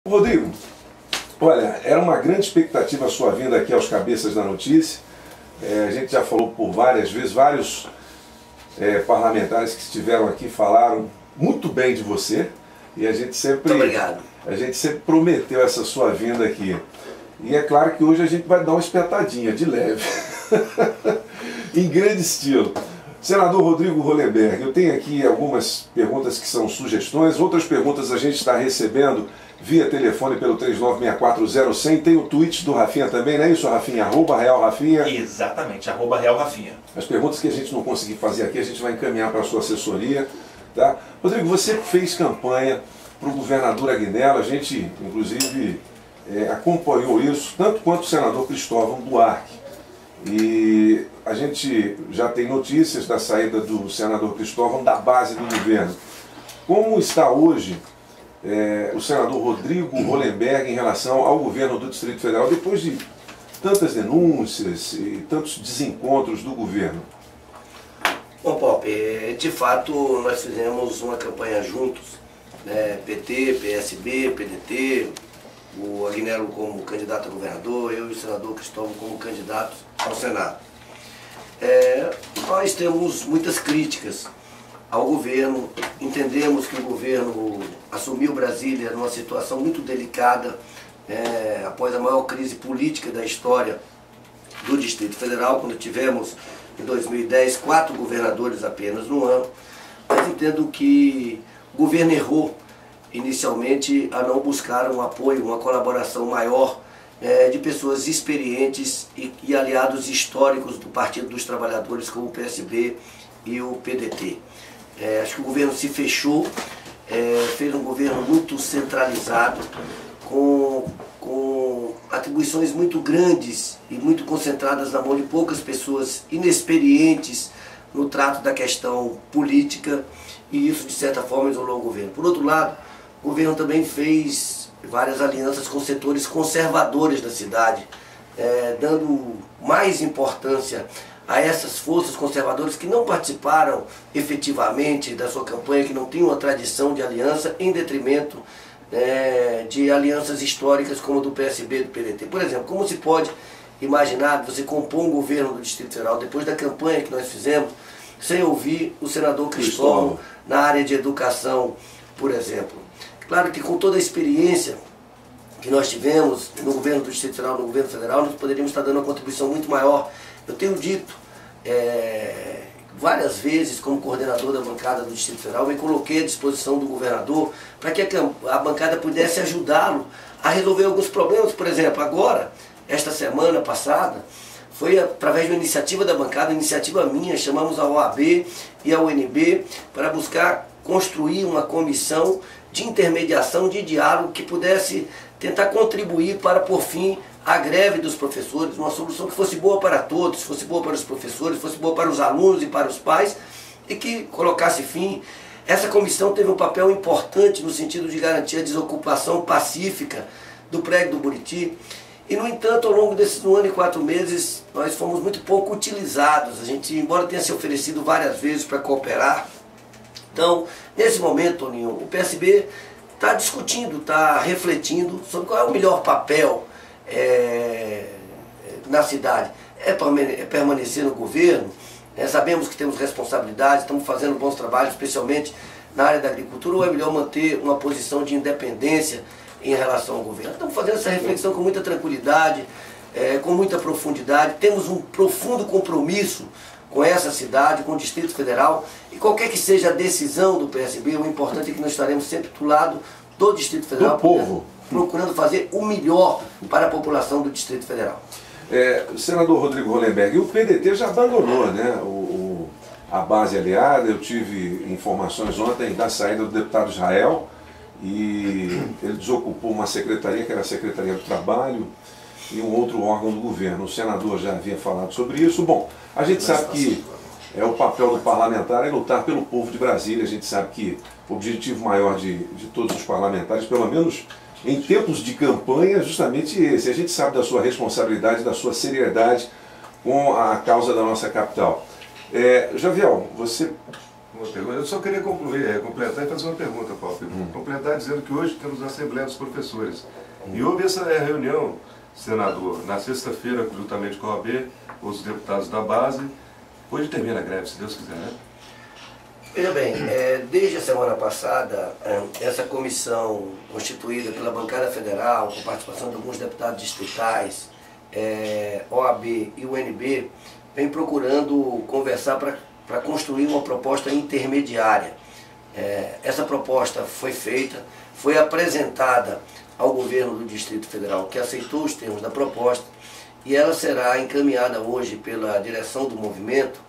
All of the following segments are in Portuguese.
Rodrigo, olha, era uma grande expectativa a sua vinda aqui aos Cabeças da Notícia. A gente já falou por várias vezes, vários parlamentares que estiveram aqui falaram muito bem de você. E a gente sempre, muito obrigado. A gente sempre prometeu essa sua vinda aqui. E é claro que hoje a gente vai dar uma espetadinha de leve, em grande estilo. Senador Rodrigo Hollenberg, eu tenho aqui algumas perguntas que são sugestões, outras perguntas a gente está recebendo via telefone pelo 39640100, tem o tweet do Rafinha também, não é isso, Rafinha? @RealRafinha. Exatamente, @RealRafinha. As perguntas que a gente não conseguir fazer aqui, a gente vai encaminhar para a sua assessoria. Tá? Rodrigo, você fez campanha para o governador Aguinaldo, a gente inclusive acompanhou isso, tanto quanto o senador Cristóvão Buarque. E a gente já tem notícias da saída do senador Cristóvão da base do governo. Como está hoje o senador Rodrigo Hollenberg em relação ao governo do Distrito Federal, depois de tantas denúncias e tantos desencontros do governo? Bom, Pop, de fato nós fizemos uma campanha juntos, né, PT, PSB, PDT, o Aguinaldo como candidato a governador, eu e o senador Cristóvão como candidatos ao Senado. Nós temos muitas críticas ao governo, entendemos que o governo assumiu Brasília numa situação muito delicada, após a maior crise política da história do Distrito Federal, quando tivemos em 2010 4 governadores apenas no ano. Mas entendo que o governo errou inicialmente a não buscar um apoio, uma colaboração maior de pessoas experientes e aliados históricos do Partido dos Trabalhadores, como o PSB e o PDT. Acho que o governo se fechou, fez um governo muito centralizado, com atribuições muito grandes e muito concentradas na mão de poucas pessoas inexperientes no trato da questão política, e isso de certa forma isolou o governo. Por outro lado, o governo também fez várias alianças com setores conservadores da cidade, dando mais importância a essas forças conservadoras que não participaram efetivamente da sua campanha, que não tinham uma tradição de aliança, em detrimento de alianças históricas como a do PSB e do PDT. Por exemplo, como se pode imaginar você compor um governo do Distrito Federal depois da campanha que nós fizemos, sem ouvir o senador Cristóvão na área de educação, por exemplo? Claro que com toda a experiência que nós tivemos no governo do Distrito Federal, no governo federal, nós poderíamos estar dando uma contribuição muito maior. Eu tenho dito várias vezes, como coordenador da bancada do Distrito Federal, me coloquei à disposição do governador para que a bancada pudesse ajudá-lo a resolver alguns problemas. Por exemplo, agora, esta semana passada, foi através de uma iniciativa da bancada, iniciativa minha, chamamos a OAB e a UNB para buscar construir uma comissão de intermediação, de diálogo, que pudesse tentar contribuir para pôr fim à greve dos professores, uma solução que fosse boa para todos, fosse boa para os professores, fosse boa para os alunos e para os pais, e que colocasse fim. Essa comissão teve um papel importante no sentido de garantir a desocupação pacífica do prédio do Buriti. E, no entanto, ao longo desses 1 ano e 4 meses, nós fomos muito pouco utilizados. A gente, embora tenha se oferecido várias vezes para cooperar. Então, nesse momento, Toninho, o PSB está discutindo, está refletindo sobre qual é o melhor papel na cidade. É permanecer no governo, sabemos que temos responsabilidade, estamos fazendo bons trabalhos, especialmente na área da agricultura, ou é melhor manter uma posição de independência em relação ao governo? Estamos fazendo essa reflexão com muita tranquilidade, com muita profundidade, temos um profundo compromisso com essa cidade, com o Distrito Federal, e qualquer que seja a decisão do PSB, o importante é que nós estaremos sempre do lado do Distrito Federal, do povo, procurando fazer o melhor para a população do Distrito Federal. Senador Rodrigo Hollenberg, o PDT já abandonou, né, a base aliada. Eu tive informações ontem da saída do deputado Israel, e ele desocupou uma secretaria, que era a Secretaria do Trabalho, e um outro órgão do governo. O senador já havia falado sobre isso. Bom, a gente sabe que o papel do parlamentar é lutar pelo povo de Brasília. A gente sabe que o objetivo maior de todos os parlamentares, pelo menos em tempos de campanha, é justamente esse. A gente sabe da sua responsabilidade, da sua seriedade com a causa da nossa capital. Javiel, você Eu só queria concluir, completar e fazer uma pergunta, Paulo. Completar dizendo que hoje temos a Assembleia dos Professores. E houve essa reunião, senador, na sexta-feira, juntamente com a OAB, os deputados da base. Hoje termina a greve, se Deus quiser, né? Veja bem, desde a semana passada, essa comissão constituída pela bancada federal, com participação de alguns deputados distritais, OAB e UNB, vem procurando conversar para construir uma proposta intermediária. Essa proposta foi feita, foi apresentada ao governo do Distrito Federal, que aceitou os termos da proposta, e ela será encaminhada hoje pela direção do movimento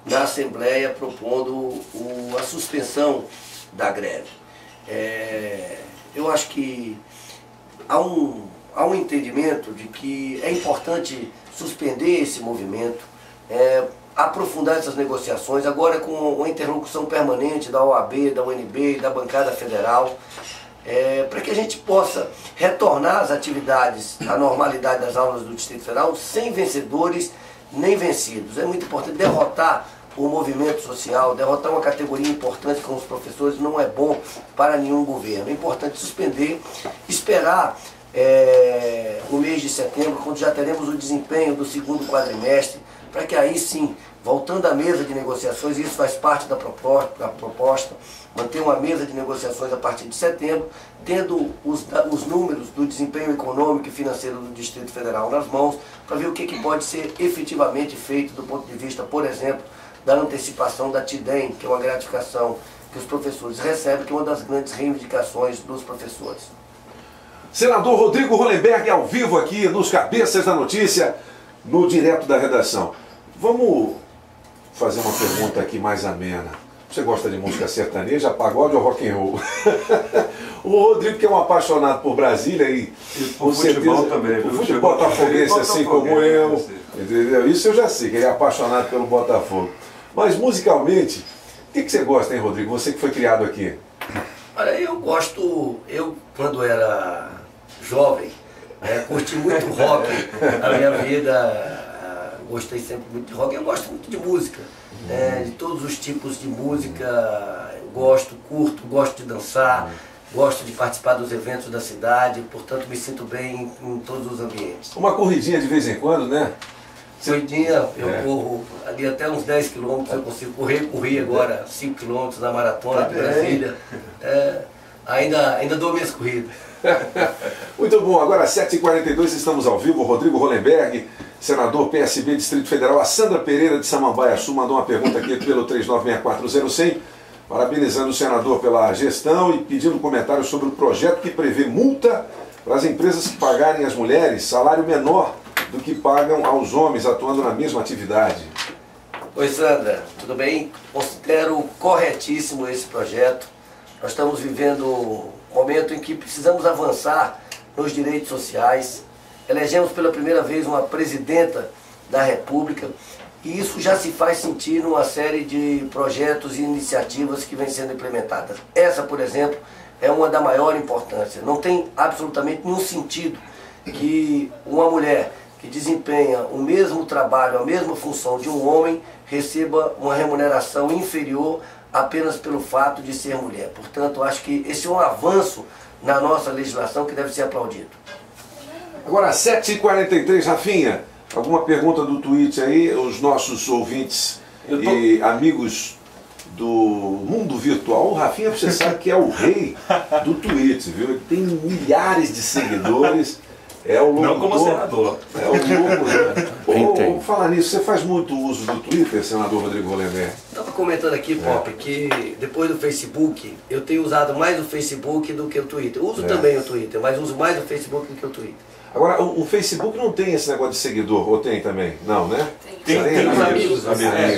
na Assembleia, propondo a suspensão da greve. Eu acho que há um entendimento de que é importante suspender esse movimento, aprofundar essas negociações, agora com uma interlocução permanente da OAB, da UNB e da bancada federal, para que a gente possa retornar às atividades, à normalidade das aulas do Distrito Federal, sem vencedores nem vencidos. É muito importante derrotar o movimento social, derrotar uma categoria importante como os professores não é bom para nenhum governo. É importante suspender, esperar o mês de setembro, quando já teremos o desempenho do segundo quadrimestre, para que aí sim, voltando à mesa de negociações, isso faz parte da proposta, manter uma mesa de negociações a partir de setembro, tendo os números do desempenho econômico e financeiro do Distrito Federal nas mãos, para ver o que pode ser efetivamente feito do ponto de vista, por exemplo, da antecipação da TIDEM, que é uma gratificação que os professores recebem, que é uma das grandes reivindicações dos professores. Senador Rodrigo Hollenberg, ao vivo aqui nos Cabeças da Notícia, no Direto da Redação. Vamos fazer uma pergunta aqui mais amena. Você gosta de música sertaneja, pagode ou rock and roll? O Rodrigo, que é um apaixonado por Brasília e por futebol também. O futebol botafoguense, assim como eu. Entendeu? Isso eu já sei, que ele é apaixonado pelo Botafogo. Mas musicalmente, o que você gosta, hein, Rodrigo? Você que foi criado aqui. Olha, eu quando era jovem, curti muito rock na minha vida, gostei sempre muito de rock. Eu gosto muito de música, de todos os tipos de música, eu gosto, curto, gosto de dançar, gosto de participar dos eventos da cidade, portanto me sinto bem em todos os ambientes. Uma corridinha de vez em quando, né? Corridinha, eu corro ali até uns 10 quilômetros, eu consigo corri agora 5 quilômetros na maratona de Brasília. Ainda dou minhas corridas. Muito bom, agora às 7h42 estamos ao vivo. Rodrigo Hollenberg, senador PSB Distrito Federal. A Sandra Pereira de Samambaia Sul mandou uma pergunta aqui pelo 39640100, parabenizando o senador pela gestão e pedindo comentários sobre o projeto que prevê multa para as empresas que pagarem às mulheres salário menor do que pagam aos homens atuando na mesma atividade. Oi, Sandra, tudo bem? Considero corretíssimo esse projeto. Nós estamos vivendo um momento em que precisamos avançar nos direitos sociais. Elegemos pela primeira vez uma presidenta da República e isso já se faz sentir numa série de projetos e iniciativas que vêm sendo implementadas. Essa, por exemplo, é uma da maior importância. Não tem absolutamente nenhum sentido que uma mulher que desempenha o mesmo trabalho, a mesma função de um homem, receba uma remuneração inferior apenas pelo fato de ser mulher. Portanto, acho que esse é um avanço na nossa legislação que deve ser aplaudido. Agora, 7h43, Rafinha, alguma pergunta do tweet aí? Os nossos ouvintes e amigos do mundo virtual. O Rafinha, você sabe que é o rei do tweet, viu? Ele tem milhares de seguidores. É o locutor, não como senador. É o louco, né? Falar nisso, você faz muito uso do Twitter, senador Rodrigo Hollenberg? Estava comentando aqui, Pop, que depois do Facebook, eu tenho usado mais o Facebook do que o Twitter. Eu uso também o Twitter, mas uso mais o Facebook do que o Twitter. Agora, o Facebook não tem esse negócio de seguidor, ou tem também? Não, né? Tem amigos.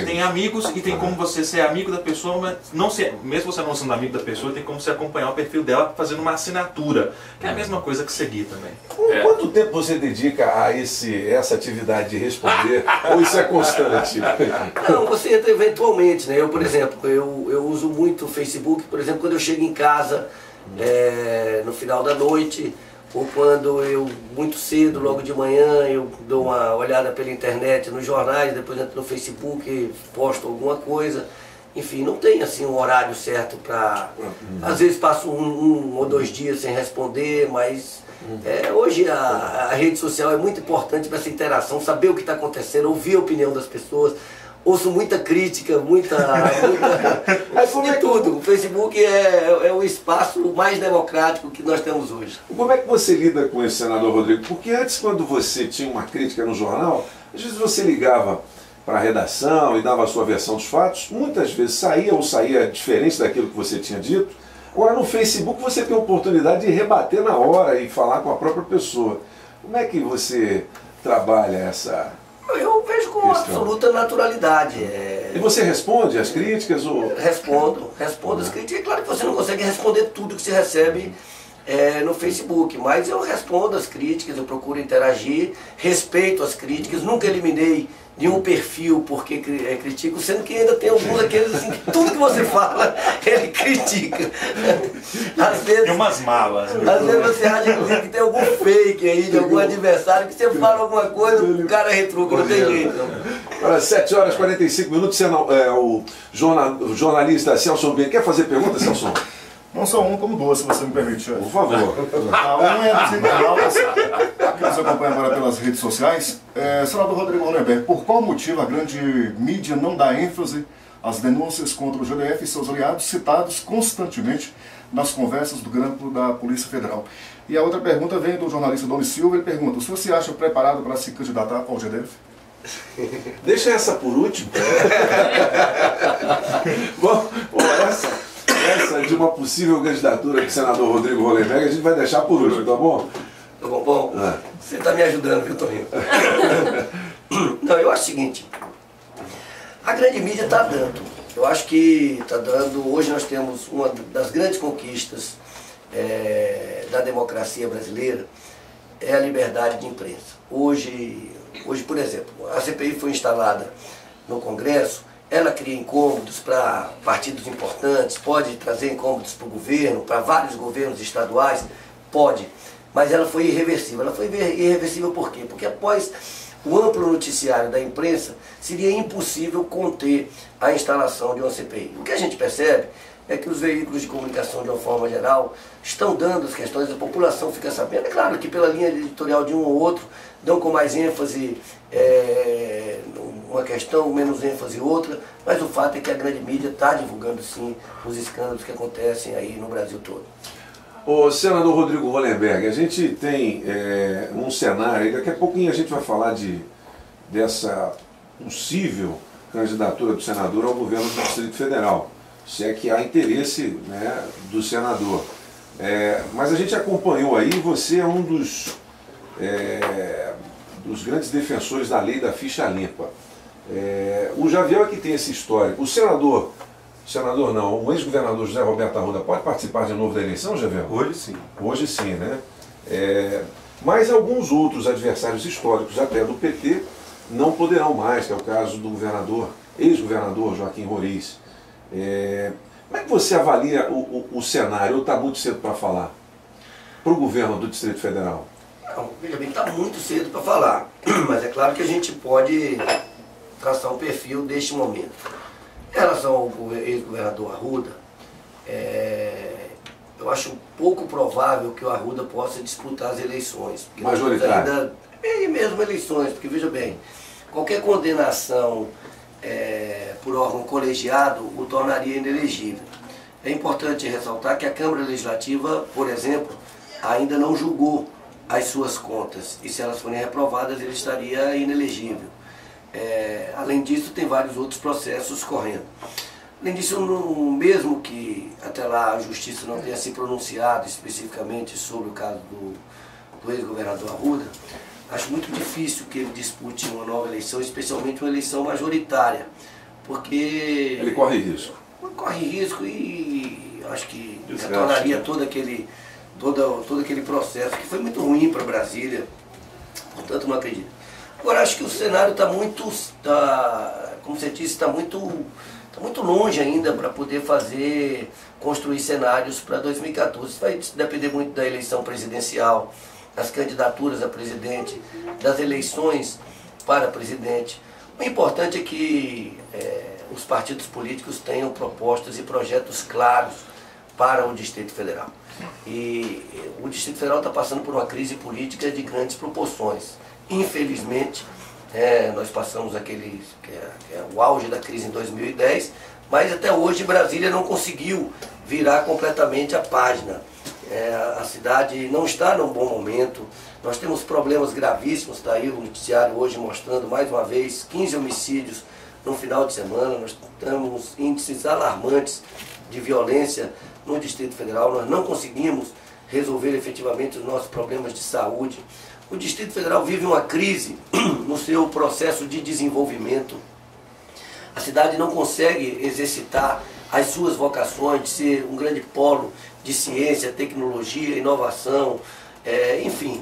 Tem amigos e tem como você ser amigo da pessoa, mas não ser, mesmo você não sendo amigo da pessoa, tem como você acompanhar o perfil dela fazendo uma assinatura, que é a mesma coisa que seguir também. Quanto tempo você dedica a essa atividade de responder, ou isso é constante? Não, você entra eventualmente, né? Eu, por exemplo, eu uso muito o Facebook, por exemplo, quando eu chego em casa, no final da noite, ou quando eu, muito cedo, logo de manhã, eu dou uma olhada pela internet, nos jornais, depois entro no Facebook, posto alguma coisa. enfim, não tem assim um horário certo para... Às vezes passo um ou 2 dias sem responder, mas hoje a rede social é muito importante para essa interação, saber o que está acontecendo, ouvir a opinião das pessoas. Ouço muita crítica, muita de tudo. O Facebook é o espaço mais democrático que nós temos hoje. Como é que você lida com isso, senador Rodrigo? Porque antes, quando você tinha uma crítica no jornal, às vezes você ligava para a redação e dava a sua versão dos fatos, muitas vezes saía diferente daquilo que você tinha dito. Agora no Facebook você tem a oportunidade de rebater na hora e falar com a própria pessoa. Como é que você trabalha essa... Eu vejo com absoluta naturalidade. E você responde às críticas? Ou... Respondo as críticas. É claro que você não consegue responder tudo que você recebe no Facebook, mas eu respondo as críticas, eu procuro interagir, respeito as críticas, nunca eliminei nenhum perfil porque critico, sendo que ainda tem alguns daqueles assim, que tudo que você fala, ele critica. Às vezes, tem umas malas. Às vezes você acha inclusive, que tem algum fake aí, de algum adversário, que você fala alguma coisa, o cara retruca, não tem jeito. Agora, 7 horas e 45 minutos, o jornalista Celso Bem. Quer fazer pergunta, Celso? Não só um, como 2, se você me permite. Por favor. A um é dos internautas que nos acompanha agora pelas redes sociais. Senador Rodrigo Hollenberg, por qual motivo a grande mídia não dá ênfase às denúncias contra o GDF e seus aliados citados constantemente nas conversas do grampo da Polícia Federal? E a outra pergunta vem do jornalista Doni Silva. Ele pergunta: o senhor se acha preparado para se candidatar ao GDF? Deixa essa por último. Bom, essa de uma possível candidatura do senador Rodrigo Hollenberg a gente vai deixar por último, tá bom? Tá bom? Bom, você está me ajudando, viu, Toninho? Não, eu acho o seguinte, a grande mídia está dando. Eu acho que está dando, hoje nós temos uma das grandes conquistas da democracia brasileira, é a liberdade de imprensa. Hoje, por exemplo, a CPI foi instalada no Congresso. Ela cria incômodos para partidos importantes, pode trazer incômodos para o governo, para vários governos estaduais, pode, mas ela foi irreversível. Ela foi irreversível por quê? Porque após o amplo noticiário da imprensa, seria impossível conter a instalação de uma CPI. O que a gente percebe é que os veículos de comunicação, de uma forma geral, estão dando as questões, a população fica sabendo. É claro que pela linha editorial de um ou outro, dão com mais ênfase uma questão, menos ênfase outra, mas o fato é que a grande mídia está divulgando sim os escândalos que acontecem aí no Brasil todo. O senador Rodrigo Hollenberg, a gente tem um cenário, e daqui a pouquinho a gente vai falar dessa possível candidatura do senador ao governo do Distrito Federal, se é que há interesse, né, do senador. Mas a gente acompanhou aí, você é um dos grandes defensores da lei da ficha limpa. O Javier é que tem esse histórico. O senador não, o ex-governador José Roberto Arruda pode participar de novo da eleição, Javier? Hoje sim. Hoje sim, né? Mas alguns outros adversários históricos, até do PT, não poderão mais, que é o caso do ex-governador Joaquim Roriz. Como é que você avalia o cenário, ou está muito cedo para falar, para o governo do Distrito Federal? Não, veja bem, está muito cedo para falar, mas é claro que a gente pode traçar um perfil deste momento. Em relação ao ex-governador Arruda, eu acho pouco provável que o Arruda possa disputar as eleições. Majoritário. E mesmo eleições, porque veja bem, qualquer condenação por órgão colegiado o tornaria inelegível. É importante ressaltar que a Câmara Legislativa, por exemplo, ainda não julgou as suas contas, e se elas forem reprovadas ele estaria inelegível. Além disso, tem vários outros processos correndo. Além disso, mesmo que até lá a Justiça não tenha se pronunciado especificamente sobre o caso do ex-governador Arruda, acho muito difícil que ele dispute uma nova eleição, especialmente uma eleição majoritária, porque... Ele corre risco. Corre risco e acho que tornaria todo aquele processo, que foi muito ruim para Brasília, portanto não acredito. Agora acho que o cenário está muito, como você disse, está muito longe ainda para poder construir cenários para 2014. Isso vai depender muito da eleição presidencial, das candidaturas a presidente, das eleições para presidente. O importante é que os partidos políticos tenham propostas e projetos claros para o Distrito Federal. E o Distrito Federal está passando por uma crise política de grandes proporções. Infelizmente, nós passamos o auge da crise em 2010, mas até hoje Brasília não conseguiu virar completamente a página. A cidade não está num bom momento, nós temos problemas gravíssimos, está aí o noticiário hoje mostrando mais uma vez 15 homicídios no final de semana, nós temos índices alarmantes de violência no Distrito Federal, nós não conseguimos resolver efetivamente os nossos problemas de saúde. O Distrito Federal vive uma crise no seu processo de desenvolvimento. A cidade não consegue exercitar as suas vocações de ser um grande polo de ciência, tecnologia, inovação, enfim.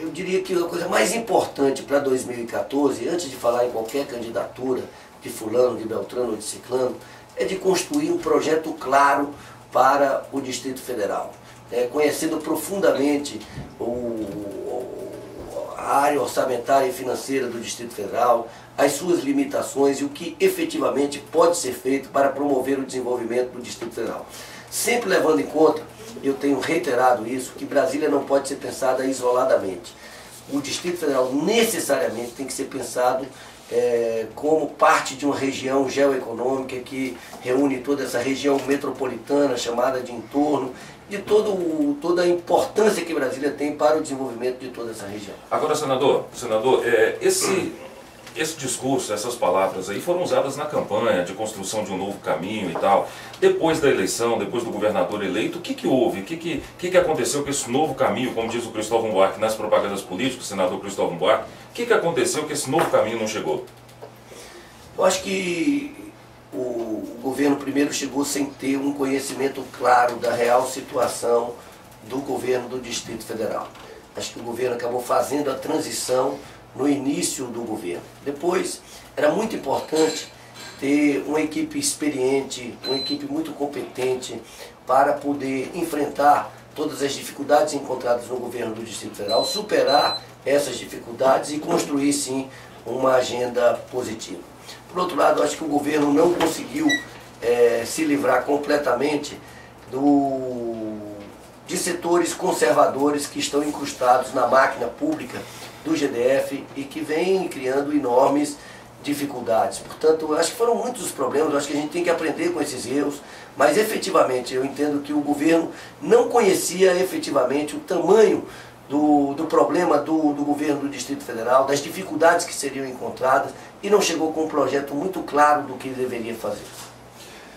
Eu diria que a coisa mais importante para 2014, antes de falar em qualquer candidatura de fulano, de beltrano ou de ciclano, é de construir um projeto claro para o Distrito Federal. Conhecendo profundamente a área orçamentária e financeira do Distrito Federal, as suas limitações e o que efetivamente pode ser feito para promover o desenvolvimento do Distrito Federal. Sempre levando em conta, eu tenho reiterado isso, que Brasília não pode ser pensada isoladamente. O Distrito Federal necessariamente tem que ser pensado como parte de uma região geoeconômica que reúne toda essa região metropolitana chamada de entorno, de toda a importância que Brasília tem para o desenvolvimento de toda essa região. Agora, senador, esse discurso, essas palavras aí foram usadas na campanha de construção de um novo caminho e tal. Depois da eleição, depois do governador eleito, o que houve? O que aconteceu com esse novo caminho, como diz o Cristóvão Buarque nas propagandas políticas, o senador Cristóvão Buarque? O que aconteceu que esse novo caminho não chegou? Eu acho que o governo primeiro chegou sem ter um conhecimento claro da real situação do governo do Distrito Federal. Acho que o governo acabou fazendo a transição no início do governo. Depois, era muito importante ter uma equipe experiente, uma equipe muito competente para poder enfrentar todas as dificuldades encontradas no governo do Distrito Federal, superar essas dificuldades e construir, sim, uma agenda positiva. Por outro lado, acho que o governo não conseguiu se livrar completamente de setores conservadores que estão incrustados na máquina pública do GDF e que vem criando enormes dificuldades. Portanto, eu acho que foram muitos os problemas, eu acho que a gente tem que aprender com esses erros, mas efetivamente eu entendo que o governo não conhecia efetivamente o tamanho do problema do governo do Distrito Federal, das dificuldades que seriam encontradas e não chegou com um projeto muito claro do que deveria fazer.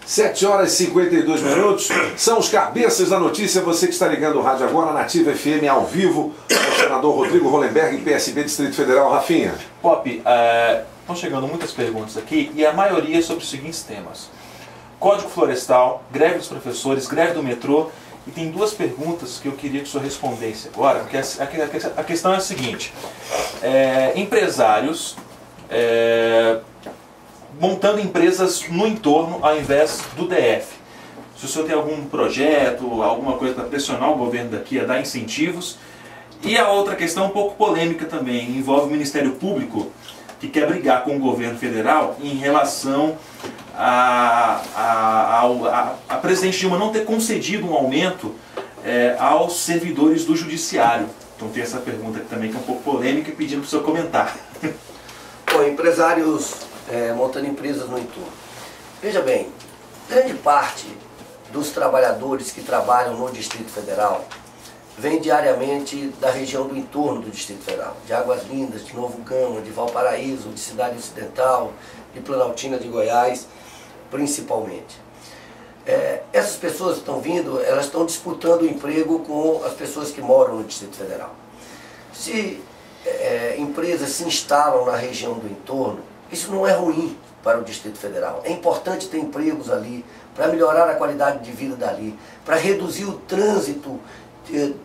7 horas e 52 minutos, são os cabeças da notícia, você que está ligando o rádio agora, Nativa FM, ao vivo, o senador Rodrigo Hollenberg, PSB Distrito Federal. Rafinha. Pop, estão chegando muitas perguntas aqui e a maioria sobre os seguintes temas: Código Florestal, greve dos professores, greve do metrô, e tem duas perguntas que eu queria que o senhor respondesse agora, porque a questão é a seguinte: empresários montando empresas no entorno ao invés do DF. Se o senhor tem algum projeto, alguma coisa para pressionar o governo daqui a dar incentivos. E a outra questão um pouco polêmica também, envolve o Ministério Público, que quer brigar com o governo federal em relação a presidente Dilma não ter concedido um aumento aos servidores do judiciário. Então tem essa pergunta aqui também que é um pouco polêmica e pedindo para o senhor comentar. Bom, empresários montando empresas no entorno. Veja bem, grande parte dos trabalhadores que trabalham no Distrito Federal vem diariamente da região do entorno do Distrito Federal, de Águas Lindas, de Novo Gama, de Valparaíso, de Cidade Ocidental, de Planaltina de Goiás, principalmente. Essas pessoas que estão vindo, elas estão disputando o emprego com as pessoas que moram no Distrito Federal. Se empresas se instalam na região do entorno, isso não é ruim para o Distrito Federal. É importante ter empregos ali, para melhorar a qualidade de vida dali, para reduzir o trânsito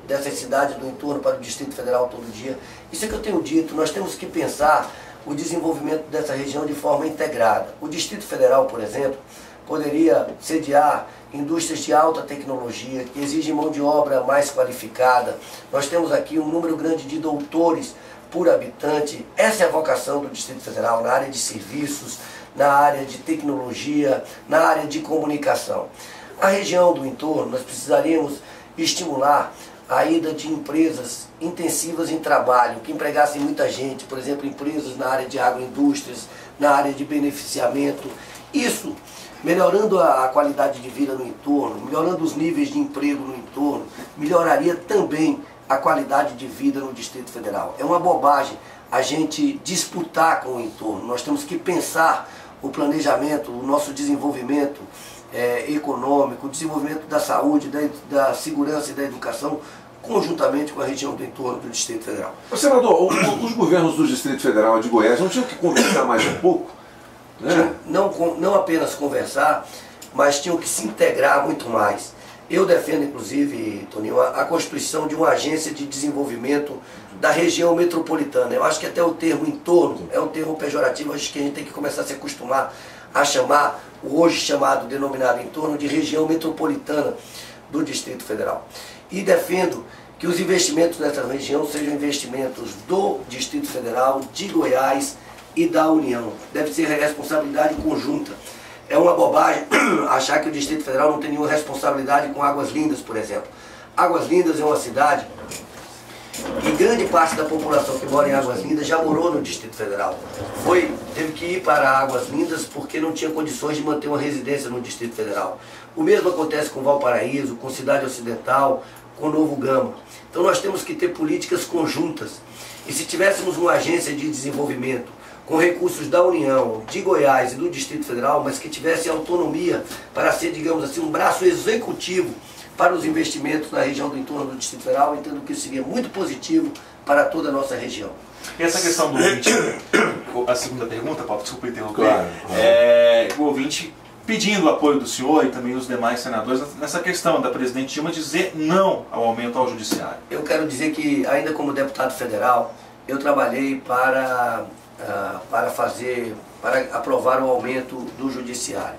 dessas cidades do entorno para o Distrito Federal todo dia. Isso é que eu tenho dito, nós temos que pensar o desenvolvimento dessa região de forma integrada. O Distrito Federal, por exemplo, poderia sediar indústrias de alta tecnologia, que exigem mão de obra mais qualificada. Nós temos aqui um número grande de doutores por habitante. Essa é a vocação do Distrito Federal, na área de serviços, na área de tecnologia, na área de comunicação. A região do entorno, nós precisaríamos estimular a ida de empresas intensivas em trabalho, que empregassem muita gente, por exemplo, empresas na área de agroindústrias, na área de beneficiamento. Isso, melhorando a qualidade de vida no entorno, melhorando os níveis de emprego no entorno, melhoraria também a qualidade de vida no Distrito Federal. É uma bobagem a gente disputar com o entorno. Nós temos que pensar o planejamento, o nosso desenvolvimento econômico, o desenvolvimento da saúde, da segurança e da educação, conjuntamente com a região do entorno do Distrito Federal. Senador, os governos do Distrito Federal e de Goiás não tinham que conversar mais um pouco? Né? Não apenas conversar, mas tinham que se integrar muito mais. Eu defendo, inclusive, Toninho, a constituição de uma agência de desenvolvimento da região metropolitana. Eu acho que até o termo entorno é um termo pejorativo, acho que a gente tem que começar a se acostumar a chamar o hoje chamado, denominado entorno, de região metropolitana do Distrito Federal. E defendo que os investimentos nessa região sejam investimentos do Distrito Federal, de Goiás e da União. Deve ser responsabilidade conjunta. É uma bobagem achar que o Distrito Federal não tem nenhuma responsabilidade com Águas Lindas, por exemplo. Águas Lindas é uma cidade e grande parte da população que mora em Águas Lindas já morou no Distrito Federal. Teve que ir para Águas Lindas porque não tinha condições de manter uma residência no Distrito Federal. O mesmo acontece com Valparaíso, com Cidade Ocidental, com Novo Gama. Então nós temos que ter políticas conjuntas. E se tivéssemos uma agência de desenvolvimento com recursos da União, de Goiás e do Distrito Federal, mas que tivesse autonomia para ser, digamos assim, um braço executivo para os investimentos na região do entorno do Distrito Federal, entendo que isso seria muito positivo para toda a nossa região. E essa questão do ouvinte, a segunda pergunta, Paulo, desculpa interromper, Claro. O ouvinte pedindo o apoio do senhor e também os demais senadores nessa questão da presidente Dilma dizer não ao aumento ao judiciário. Eu quero dizer que, ainda como deputado federal, eu trabalhei para aprovar o aumento do judiciário.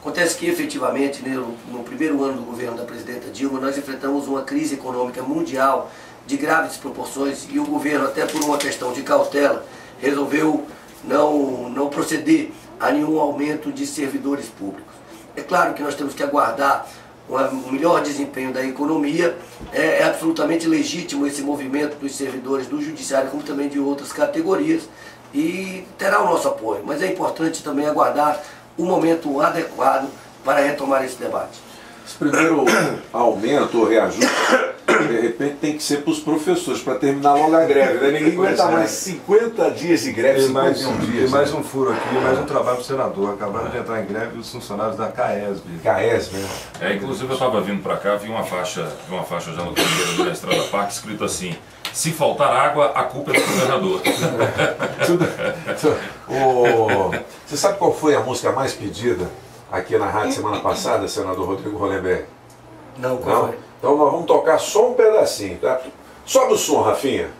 Acontece que, efetivamente, no primeiro ano do governo da presidenta Dilma, nós enfrentamos uma crise econômica mundial de graves proporções e o governo, até por uma questão de cautela, resolveu não proceder a nenhum aumento de servidores públicos. É claro que nós temos que aguardar um melhor desempenho da economia, é absolutamente legítimo esse movimento dos servidores do judiciário, como também de outras categorias, e terá o nosso apoio, mas é importante também aguardar o momento adequado para retomar esse debate. Esse primeiro aumento ou reajuste, de repente, tem que ser para os professores, para terminar logo a greve. Né? Ninguém aguenta mais 50 dias de greve, 51 dias. Tem mais um furo aqui, mais um trabalho para o senador. Acabaram de entrar em greve os funcionários da CAESB. CAESB, né? Inclusive eu estava vindo para cá, vi uma faixa já no canteiro da Estrada Parque, escrito assim: se faltar água, a culpa é do governador. Você sabe qual foi a música mais pedida aqui na rádio semana passada, senador Rodrigo Hollenberg? Não, qual foi? Então nós vamos tocar só um pedacinho, tá? Sobe o som, Rafinha.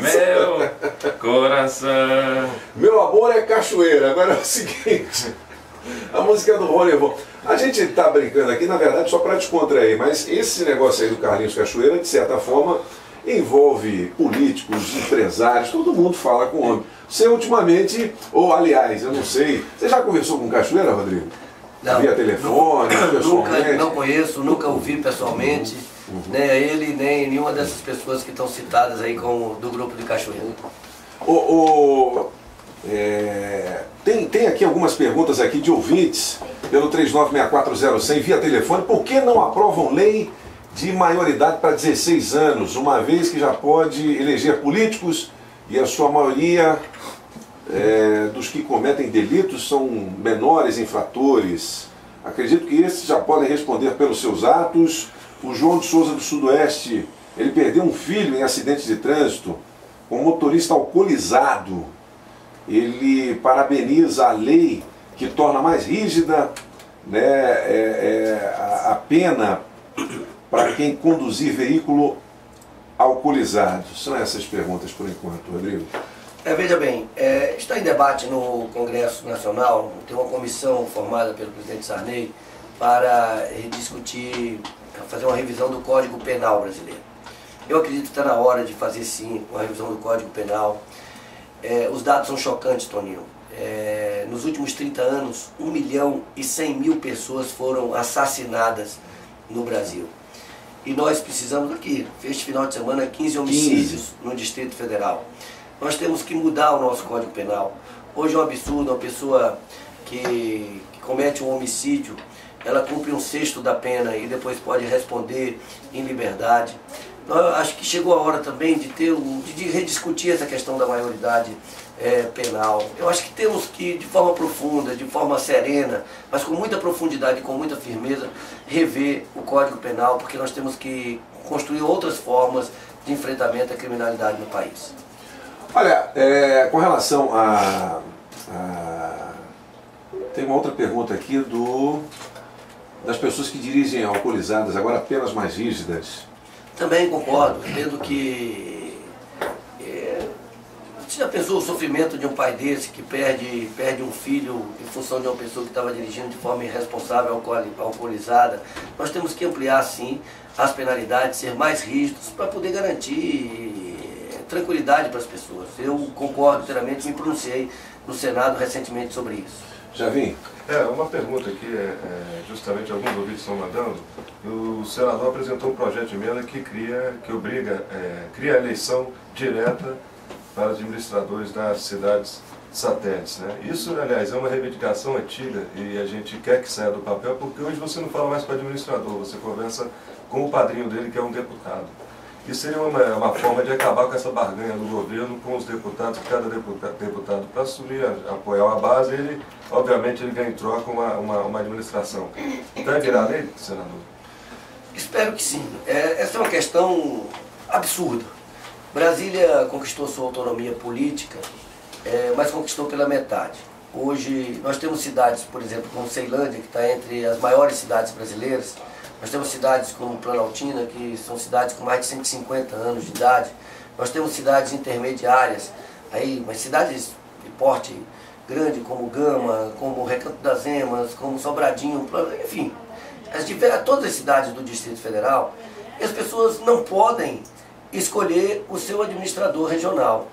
Meu coração. Meu amor é cachoeira. Agora é o seguinte, a música do Rony. A gente está brincando aqui, na verdade, só para descontrair, mas esse negócio aí do Carlinhos Cachoeira, de certa forma, envolve políticos, empresários, todo mundo fala com o homem. Você ultimamente, ou aliás, eu não sei, você já conversou com o Cachoeira, Rodrigo? Não, via telefone, pessoalmente? Não conheço, nunca ouvi pessoalmente, nem a ele, nem nenhuma dessas pessoas que estão citadas aí como do grupo de Cachoeira. Tem aqui algumas perguntas aqui de ouvintes, pelo 39640100 via telefone. Por que não aprovam lei de maioridade para 16 anos, uma vez que já pode eleger políticos e a sua maioria dos que cometem delitos são menores infratores? Acredito que esses já podem responder pelos seus atos. O João de Souza do Sudoeste, ele perdeu um filho em acidente de trânsito com um motorista alcoolizado. Ele parabeniza a lei que torna mais rígida, né, a pena para quem conduzir veículo alcoolizado. São essas perguntas por enquanto, Rodrigo. Veja bem, está em debate no Congresso Nacional, tem uma comissão formada pelo presidente Sarney para discutir, fazer uma revisão do Código Penal brasileiro. Eu acredito que está na hora de fazer sim uma revisão do Código Penal. Os dados são chocantes, Toninho. Nos últimos 30 anos, 1.100.000 pessoas foram assassinadas no Brasil. E nós precisamos aqui, este final de semana, 15 homicídios no Distrito Federal. Nós temos que mudar o nosso Código Penal. Hoje é um absurdo, uma pessoa que comete um homicídio, ela cumpre 1/6 da pena e depois pode responder em liberdade. Eu acho que chegou a hora também de rediscutir essa questão da maioridade penal. Eu acho que temos que, de forma profunda, de forma serena, mas com muita profundidade e com muita firmeza, rever o Código Penal, porque nós temos que construir outras formas de enfrentamento à criminalidade no país. Olha, com relação tem uma outra pergunta aqui das pessoas que dirigem alcoolizadas, agora penas mais rígidas. Também concordo, entendo que você já pensou o sofrimento de um pai desse que perde um filho em função de uma pessoa que estava dirigindo de forma irresponsável, alcoolizada? Nós temos que ampliar sim as penalidades, ser mais rígidos para poder garantir tranquilidade para as pessoas. Eu concordo inteiramente, me pronunciei no Senado recentemente sobre isso. Já vim. Uma pergunta aqui, justamente alguns ouvintes estão mandando. O senador apresentou um projeto de emenda que cria a eleição direta para administradores das cidades satélites, né? Isso, aliás, é uma reivindicação antiga e a gente quer que saia do papel, porque hoje você não fala mais com o administrador, você conversa com o padrinho dele, que é um deputado. Isso seria uma forma de acabar com essa barganha do governo com os deputados, que cada deputado, para assumir, apoiar uma base, ele, obviamente, ele ganha em troca uma administração. Vai virar lei, senador? Espero que sim. Essa é uma questão absurda. Brasília conquistou sua autonomia política, mas conquistou pela metade. Hoje nós temos cidades, por exemplo, como Ceilândia, que está entre as maiores cidades brasileiras. Nós temos cidades como Planaltina, que são cidades com mais de 150 anos de idade. Nós temos cidades intermediárias, mas cidades de porte grande, como Gama, como Recanto das Emas, como Sobradinho, enfim, todas as cidades do Distrito Federal. E as pessoas não podem escolher o seu administrador regional.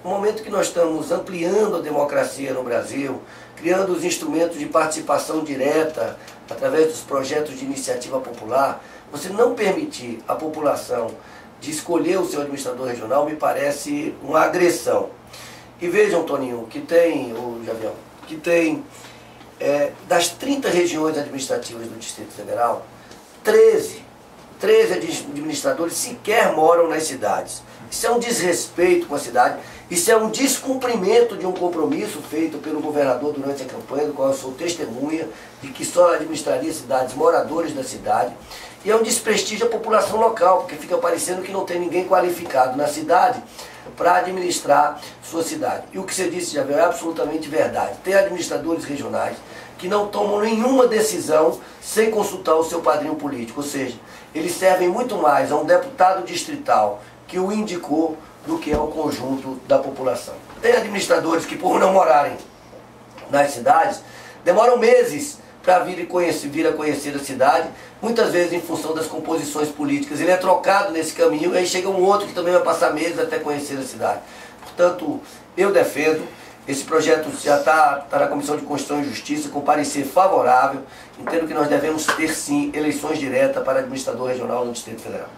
No momento que nós estamos ampliando a democracia no Brasil, criando os instrumentos de participação direta através dos projetos de iniciativa popular, você não permitir à população de escolher o seu administrador regional me parece uma agressão. E vejam, Toninho, das 30 regiões administrativas do Distrito Federal, 13 administradores sequer moram nas cidades. Isso é um desrespeito com a cidade, isso é um descumprimento de um compromisso feito pelo governador durante a campanha, do qual eu sou testemunha, de que só administraria cidades moradores da cidade, e é um desprestígio à população local, porque fica parecendo que não tem ninguém qualificado na cidade para administrar sua cidade. E o que você disse, Javier, é absolutamente verdade. Tem administradores regionais que não tomam nenhuma decisão sem consultar o seu padrinho político, ou seja, eles servem muito mais a um deputado distrital que o indicou do que ao conjunto da população. Tem administradores que, por não morarem nas cidades, demoram meses para vir a conhecer a cidade, muitas vezes em função das composições políticas. Ele é trocado nesse caminho, e aí chega um outro que também vai passar meses até conhecer a cidade. Portanto, eu defendo. Esse projeto já está na Comissão de Constituição e Justiça, com parecer favorável. Entendo que nós devemos ter, sim, eleições diretas para administrador regional no Distrito Federal.